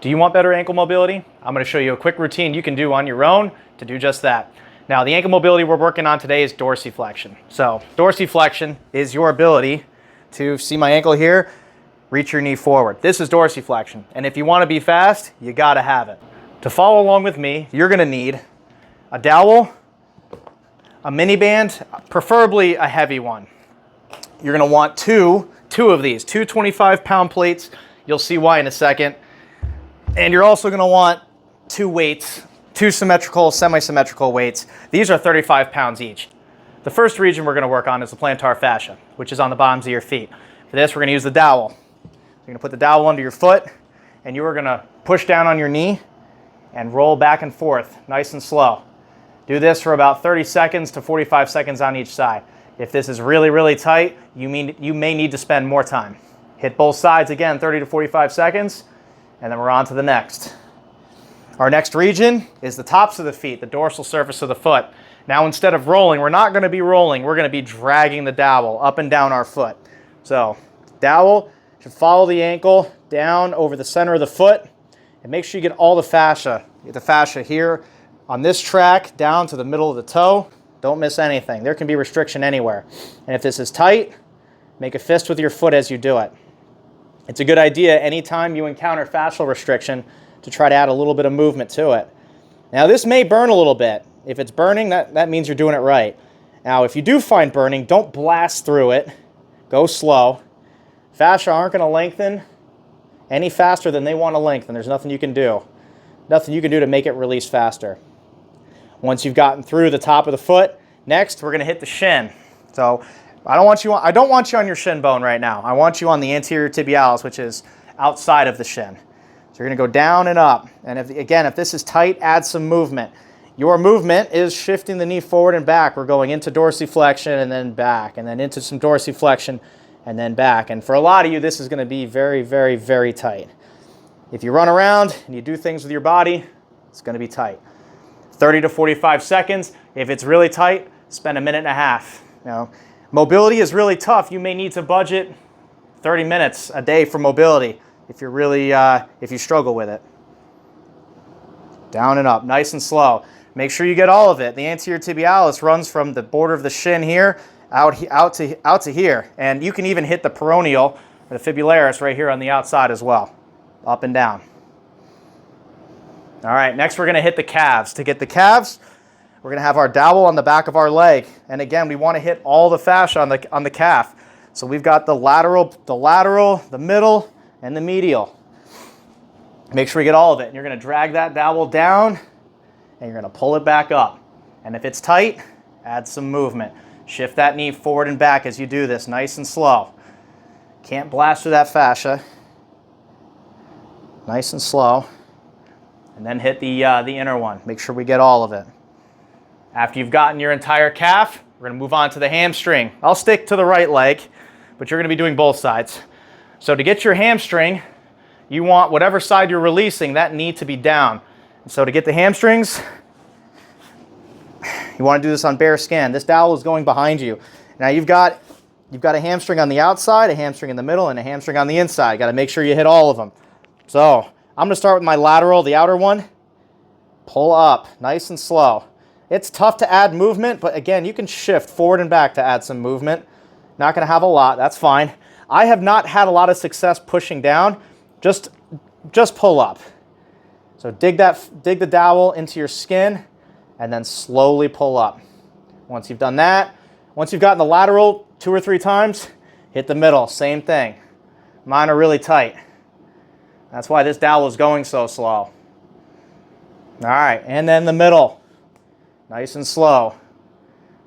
Do you want better ankle mobility? I'm going to show you a quick routine you can do on your own to do just that. Now, the ankle mobility we're working on today is dorsiflexion. So dorsiflexion is your ability to, see my ankle here, reach your knee forward. This is dorsiflexion. And if you want to be fast, you got to have it. To follow along with me, you're going to need a dowel, a mini band, preferably a heavy one. You're going to want two of these, two 25-pound plates. You'll see why in a second. And you're also going to want two weights, two symmetrical, semi-symmetrical weights. These are 35 pounds each. The first region we're going to work on is the plantar fascia, which is on the bottoms of your feet. For this, we're going to use the dowel. You're going to put the dowel under your foot, and you are going to push down on your knee and roll back and forth, nice and slow. Do this for about 30 seconds to 45 seconds on each side. If this is really, really tight, you may need to spend more time. Hit both sides again, 30 to 45 seconds, and then we're on to the next. Our next region is the tops of the feet, the dorsal surface of the foot. Now, instead of rolling, we're not going to be rolling. We're going to be dragging the dowel up and down our foot. So, dowel should follow the ankle down over the center of the foot, and make sure you get all the fascia. Get the fascia here on this track down to the middle of the toe. Don't miss anything. There can be restriction anywhere. And if this is tight, make a fist with your foot as you do it. It's a good idea anytime you encounter fascial restriction to try to add a little bit of movement to it. Now, this may burn a little bit. If it's burning, that means you're doing it right. Now, if you do find burning, don't blast through it. Go slow. Fascia aren't going to lengthen any faster than they want to lengthen. There's nothing you can do. Nothing you can do to make it release faster. Once you've gotten through the top of the foot, next we're going to hit the shin. So I don't want you on your shin bone right now. I want you on the anterior tibialis, which is outside of the shin. So you're going to go down and up. And if this is tight, add some movement. Your movement is shifting the knee forward and back. We're going into dorsiflexion and then back, and then into some dorsiflexion and then back. And for a lot of you, this is going to be very, very, very tight. If you run around and you do things with your body, it's going to be tight. 30 to 45 seconds. If it's really tight, spend a minute and a half. Now, mobility is really tough. You may need to budget 30 minutes a day for mobility if you're really, if you struggle with it. Down and up, nice and slow. Make sure you get all of it. The anterior tibialis runs from the border of the shin here out to here, and you can even hit the peroneal or the fibularis right here on the outside as well, up and down. All right, next we're going to hit the calves. To get the calves, we're going to have our dowel on the back of our leg, and again, we want to hit all the fascia on the calf. So we've got the lateral, the middle, and the medial. Make sure we get all of it. And you're going to drag that dowel down, and you're going to pull it back up. And if it's tight, add some movement. Shift that knee forward and back as you do this, nice and slow. Can't blast through that fascia. Nice and slow. And then hit the inner one. Make sure we get all of it. After you've gotten your entire calf, we're going to move on to the hamstring. I'll stick to the right leg, but you're going to be doing both sides. So to get your hamstring, you want whatever side you're releasing, that knee to be down. And so to get the hamstrings, you want to do this on bare skin. This dowel is going behind you. Now you've got a hamstring on the outside, a hamstring in the middle, and a hamstring on the inside. You got to make sure you hit all of them. So I'm going to start with my lateral, the outer one. Pull up, nice and slow. It's tough to add movement, but again, you can shift forward and back to add some movement. Not going to have a lot, that's fine. I have not had a lot of success pushing down. Just pull up. So dig the dowel into your skin and then slowly pull up. Once you've done that, once you've gotten the lateral 2 or 3 times, hit the middle, same thing. Mine are really tight. That's why this dowel is going so slow. All right, and then the middle. Nice and slow.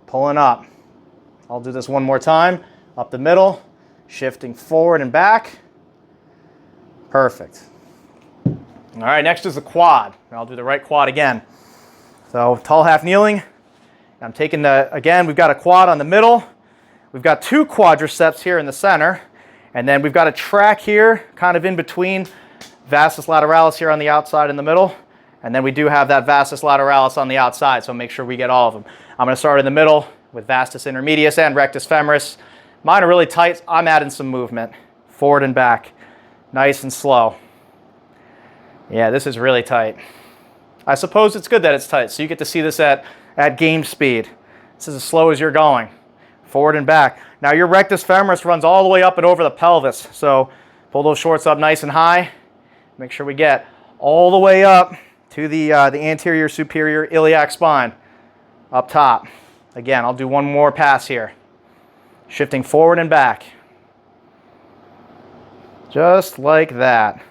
Pulling up. I'll do this one more time. Up the middle, shifting forward and back. Perfect. All right, next is the quad. I'll do the right quad again. So tall half kneeling. I'm taking again, we've got a quad on the middle. We've got 2 quadriceps here in the center. And then we've got a track here, kind of in between vastus lateralis here on the outside in the middle. And then we do have that vastus lateralis on the outside, so make sure we get all of them. I'm going to start in the middle with vastus intermedius and rectus femoris. Mine are really tight. I'm adding some movement, forward and back, nice and slow. Yeah, this is really tight. I suppose it's good that it's tight, so you get to see this at game speed. This is as slow as you're going, forward and back. Now your rectus femoris runs all the way up and over the pelvis, so pull those shorts up nice and high. Make sure we get all the way up to the anterior superior iliac spine, up top. Again, I'll do one more pass here. Shifting forward and back. Just like that.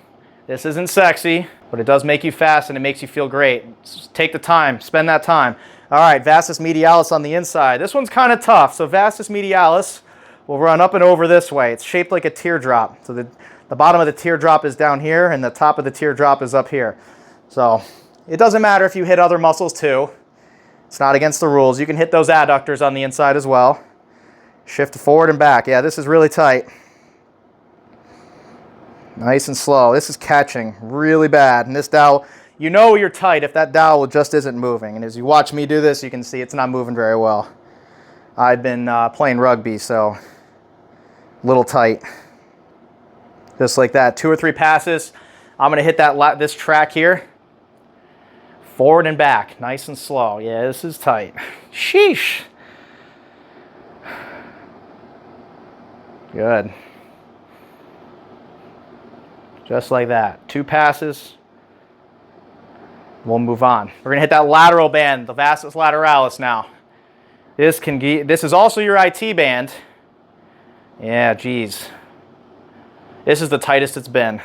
This isn't sexy, but it does make you fast and it makes you feel great. Just take the time, spend that time. All right, vastus medialis on the inside. This one's kind of tough. So vastus medialis will run up and over this way. It's shaped like a teardrop. So the bottom of the teardrop is down here and the top of the teardrop is up here. So it doesn't matter if you hit other muscles too. It's not against the rules. You can hit those adductors on the inside as well. Shift forward and back. Yeah, this is really tight. Nice and slow. This is catching really bad. And this dowel, you know you're tight if that dowel just isn't moving. And as you watch me do this, you can see it's not moving very well. I've been playing rugby, so a little tight. Just like that. 2 or 3 passes. I'm going to hit this track here. Forward and back. Nice and slow. Yeah, this is tight. Sheesh. Good. Just like that. 2 passes. We'll move on. We're going to hit that lateral band, the vastus lateralis now. This is also your IT band. Yeah, geez. This is the tightest it's been.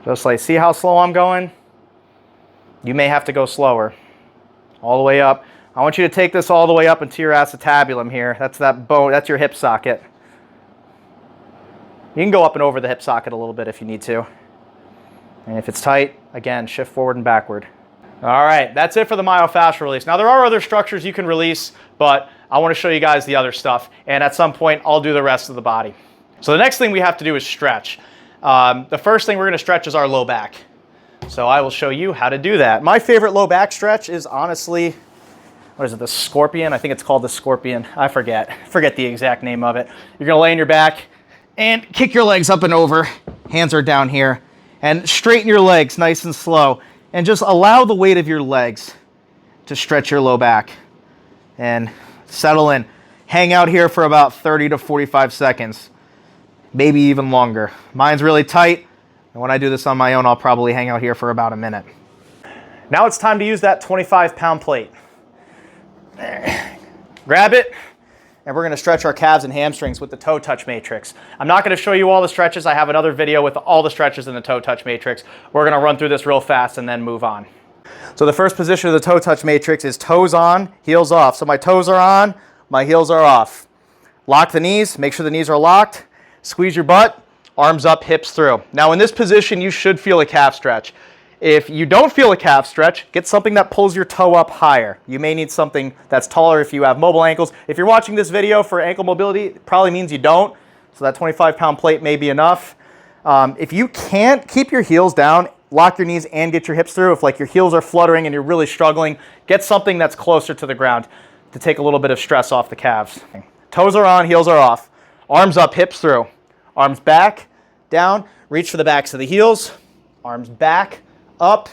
Just like, see how slow I'm going? You may have to go slower. All the way up. I want you to take this all the way up into your acetabulum here. That's that bone, that's your hip socket. You can go up and over the hip socket a little bit if you need to. And if it's tight, again, shift forward and backward. All right, that's it for the myofascial release. Now, there are other structures you can release, but I want to show you guys the other stuff. And at some point, I'll do the rest of the body. So the next thing we have to do is stretch. The first thing we're going to stretch is our low back. So I will show you how to do that. My favorite low back stretch is honestly, what is it, the scorpion? I think it's called the scorpion. I forget the exact name of it. You're going to lay on your back and kick your legs up and over. Hands are down here. And straighten your legs nice and slow. And just allow the weight of your legs to stretch your low back. And settle in. Hang out here for about 30 to 45 seconds. Maybe even longer. Mine's really tight. And when I do this on my own, I'll probably hang out here for about a minute. Now it's time to use that 25-pound plate. Grab it. And we're going to stretch our calves and hamstrings with the toe touch matrix. I'm not going to show you all the stretches. I have another video with all the stretches in the toe touch matrix. We're going to run through this real fast and then move on. So the first position of the toe touch matrix is toes on, heels off. So my toes are on, my heels are off. Lock the knees, make sure the knees are locked. Squeeze your butt, arms up, hips through. Now in this position, you should feel a calf stretch. If you don't feel a calf stretch, get something that pulls your toe up higher. You may need something that's taller if you have mobile ankles. If you're watching this video for ankle mobility, it probably means you don't. So that 25-pound plate may be enough. If you can't, keep your heels down, lock your knees and get your hips through. If like your heels are fluttering and you're really struggling, get something that's closer to the ground to take a little bit of stress off the calves. Toes are on, heels are off. Arms up, hips through. Arms back, down, reach for the backs of the heels. Arms back, up,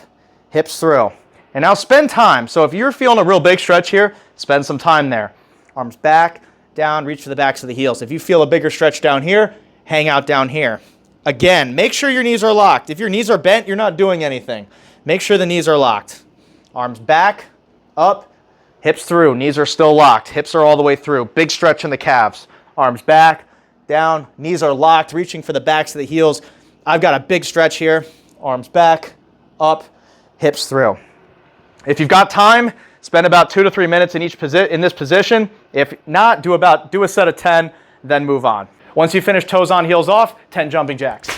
hips through. And now spend time. So if you're feeling a real big stretch here, spend some time there. Arms back, down, reach for the backs of the heels. If you feel a bigger stretch down here, hang out down here. Again, make sure your knees are locked. If your knees are bent, you're not doing anything. Make sure the knees are locked. Arms back, up, hips through. Knees are still locked. Hips are all the way through. Big stretch in the calves. Arms back, down, knees are locked, reaching for the backs of the heels. I've got a big stretch here. Arms back, up, hips through. If you've got time, spend about 2 to 3 minutes in this position. If not, do a set of 10, then move on. Once you finish toes on, heels off, 10 jumping jacks.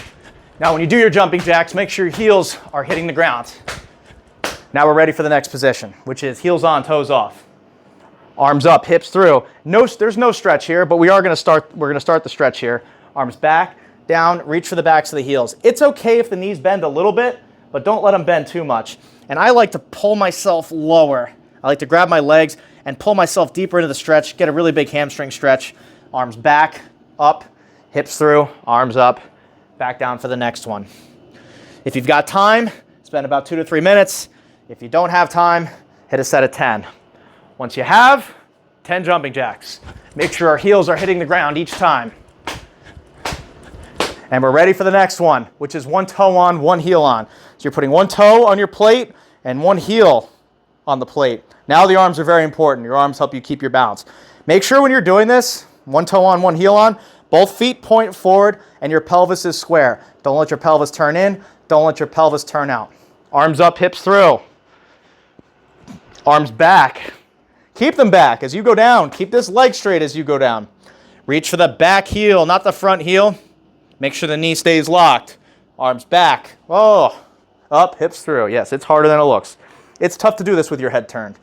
Now when you do your jumping jacks, make sure your heels are hitting the ground. Now we're ready for the next position, which is heels on, toes off. Arms up, hips through. There's no stretch here, but we're going to start the stretch here. Arms back, down, reach for the backs of the heels. It's okay if the knees bend a little bit, but don't let them bend too much. And I like to pull myself lower. I like to grab my legs and pull myself deeper into the stretch, get a really big hamstring stretch. Arms back, up, hips through, arms up, back down for the next one. If you've got time, spend about 2 to 3 minutes. If you don't have time, hit a set of 10. Once you have, 10 jumping jacks. Make sure our heels are hitting the ground each time. And we're ready for the next one, which is one toe on, one heel on. So you're putting one toe on your plate and one heel on the plate. Now the arms are very important. Your arms help you keep your balance. Make sure when you're doing this, one toe on, one heel on, both feet point forward and your pelvis is square. Don't let your pelvis turn in. Don't let your pelvis turn out. Arms up, hips through. Arms back. Keep them back as you go down. Keep this leg straight as you go down. Reach for the back heel, not the front heel. Make sure the knee stays locked. Arms back. Oh, up, hips through. Yes, it's harder than it looks. It's tough to do this with your head turned.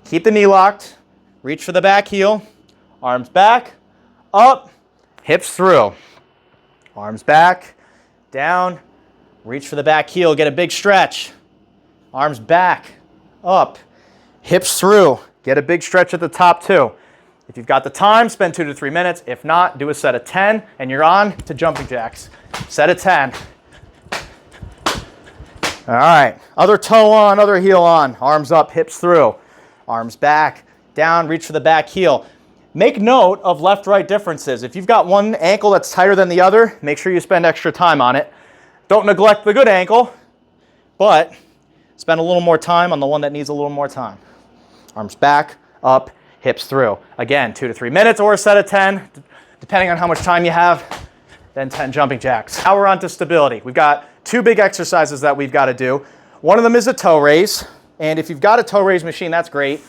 Keep the knee locked. Reach for the back heel. Arms back, up, hips through. Arms back, down. Reach for the back heel. Get a big stretch. Arms back, up, hips through. Get a big stretch at the top too. If you've got the time, spend 2 to 3 minutes. If not, do a set of 10 and you're on to jumping jacks. Set of 10. All right, other toe on, other heel on. Arms up, hips through. Arms back, down, reach for the back heel. Make note of left-right differences. If you've got one ankle that's tighter than the other, make sure you spend extra time on it. Don't neglect the good ankle, but spend a little more time on the one that needs a little more time. Arms back, up, hips through. Again, 2 to 3 minutes or a set of 10, depending on how much time you have, then 10 jumping jacks. Now we're on to stability. We've got 2 big exercises that we've got to do. One of them is a toe raise, and if you've got a toe raise machine, that's great.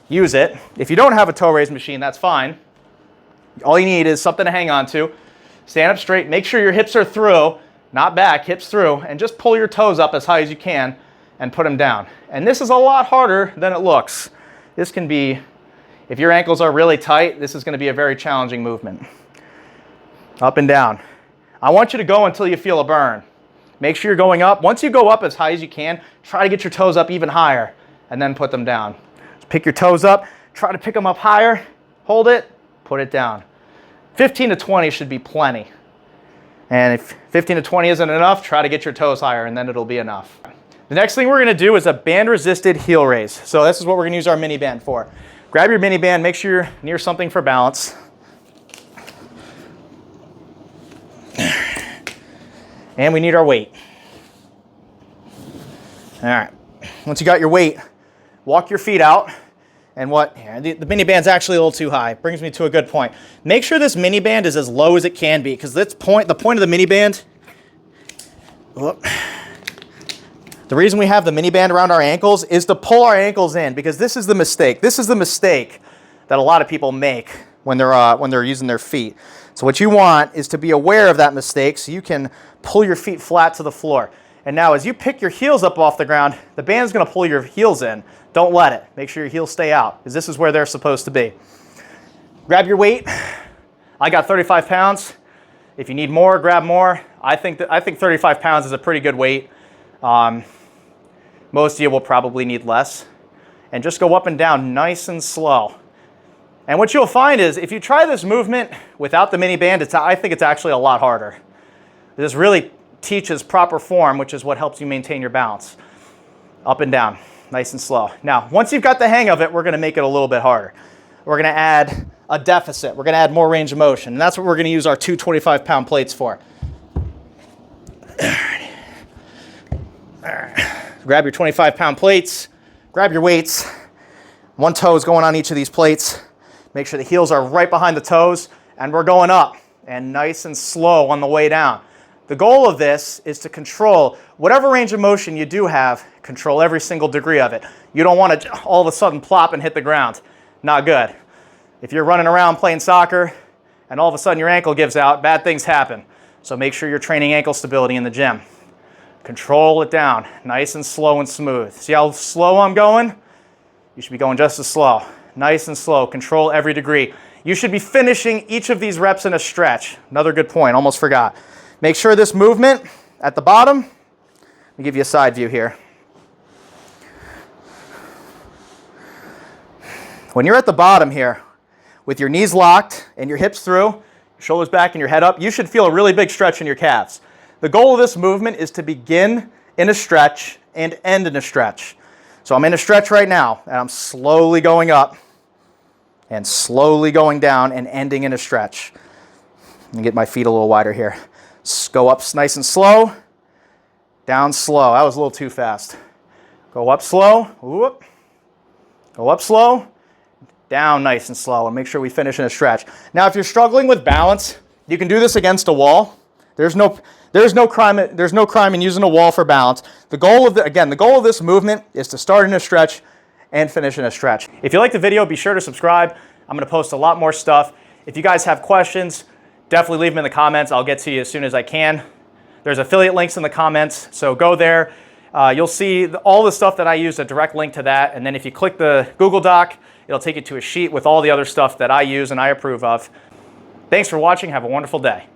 Use it. If you don't have a toe raise machine, that's fine. All you need is something to hang on to. Stand up straight. Make sure your hips are through, not back, hips through, and just pull your toes up as high as you can and put them down. And this is a lot harder than it looks. This can be, if your ankles are really tight, this is going to be a very challenging movement. Up and down. I want you to go until you feel a burn. Make sure you're going up. Once you go up as high as you can, try to get your toes up even higher and then put them down. Pick your toes up, try to pick them up higher, hold it, put it down. 15 to 20 should be plenty. And if 15 to 20 isn't enough, try to get your toes higher and then it'll be enough. The next thing we're gonna do is a band-resisted heel raise. So this is what we're gonna use our mini band for. Grab your mini band, make sure you're near something for balance. And we need our weight. All right, once you got your weight, walk your feet out, and the mini band's actually a little too high. Brings me to a good point. Make sure this mini band is as low as it can be, because the point of the mini band, the reason we have the mini band around our ankles is to pull our ankles in, because this is the mistake. This is the mistake that a lot of people make when they're using their feet. So what you want is to be aware of that mistake so you can pull your feet flat to the floor. And now as you pick your heels up off the ground, the band's gonna pull your heels in. Don't let it. Make sure your heels stay out, because this is where they're supposed to be. Grab your weight. I got 35 pounds. If you need more, grab more. I think 35 pounds is a pretty good weight. Most of you will probably need less. And just go up and down nice and slow. And what you'll find is if you try this movement without the mini band, I think it's actually a lot harder. This really teaches proper form, which is what helps you maintain your balance. Up and down, nice and slow. Now, once you've got the hang of it, we're gonna make it a little bit harder. We're gonna add a deficit. We're gonna add more range of motion. And that's what we're gonna use our 2 25-pound plates for. All right. Grab your 25-pound plates, grab your weights. One toe is going on each of these plates. Make sure the heels are right behind the toes, and we're going up and nice and slow on the way down. The goal of this is to control whatever range of motion you do have, control every single degree of it. You don't want to all of a sudden plop and hit the ground. Not good. If you're running around playing soccer and all of a sudden your ankle gives out, bad things happen. So make sure you're training ankle stability in the gym. Control it down, nice and slow and smooth. See how slow I'm going? You should be going just as slow. Nice and slow, control every degree. You should be finishing each of these reps in a stretch. Another good point, almost forgot. Make sure this movement at the bottom, let me give you a side view here. When you're at the bottom here, with your knees locked and your hips through, your shoulders back and your head up, you should feel a really big stretch in your calves. The goal of this movement is to begin in a stretch and end in a stretch. So I'm in a stretch right now, and I'm slowly going up and slowly going down and ending in a stretch. Let me get my feet a little wider here. Go up nice and slow, down slow. That was a little too fast. Go up slow, whoop. Go up slow, down nice and slow, and make sure we finish in a stretch. Now, if you're struggling with balance, you can do this against a wall. There's no crime in using a wall for balance. The goal of this movement is to start in a stretch and finish in a stretch. If you like the video, be sure to subscribe. I'm going to post a lot more stuff. If you guys have questions, definitely leave them in the comments. I'll get to you as soon as I can. There's affiliate links in the comments, so go there. You'll see all the stuff that I use, a direct link to that, and then if you click the Google Doc, it'll take you to a sheet with all the other stuff that I use and I approve of. Thanks for watching. Have a wonderful day.